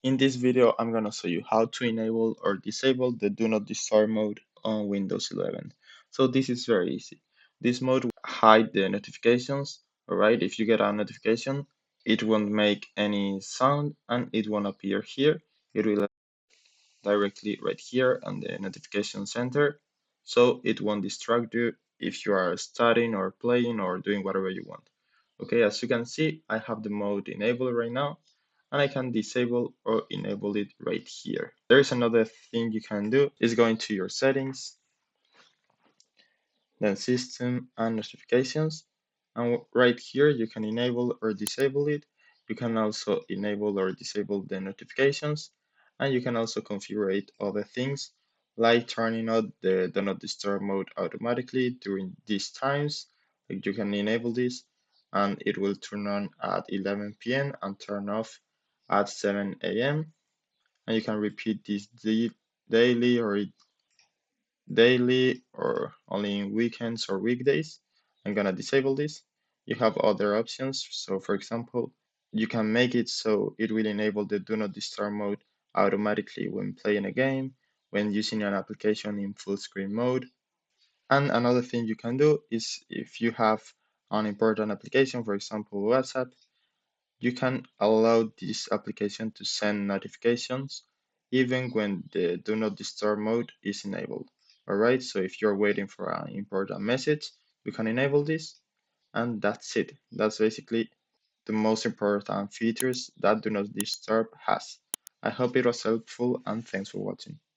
In this video, I'm gonna show you how to enable or disable the Do Not Disturb mode on Windows 11. So this is very easy. This mode will hide the notifications, alright? If you get a notification, it won't make any sound and it won't appear here. It will directly right here on the notification center, so it won't distract you if you are studying or playing or doing whatever you want. Okay, as you can see, I have the mode enabled right now, and I can disable or enable it right here. There is another thing you can do, is go into your settings, then system and notifications, and right here you can enable or disable it. You can also enable or disable the notifications, and you can also configure other things like turning on the do not disturb mode automatically during these times. Like you can enable this and it will turn on at 11 p.m. and turn off at 7 a.m. And you can repeat this daily or only in weekends or weekdays. I'm gonna disable this. You have other options. So for example, you can make it so it will enable the do not disturb mode automatically when playing a game, when using an application in full screen mode. And another thing you can do is if you have an important application, for example, WhatsApp, you can allow this application to send notifications even when the do not disturb mode is enabled. Alright, so if you're waiting for an important message, you can enable this, and that's it. That's basically the most important features that do not disturb has. I hope it was helpful and thanks for watching.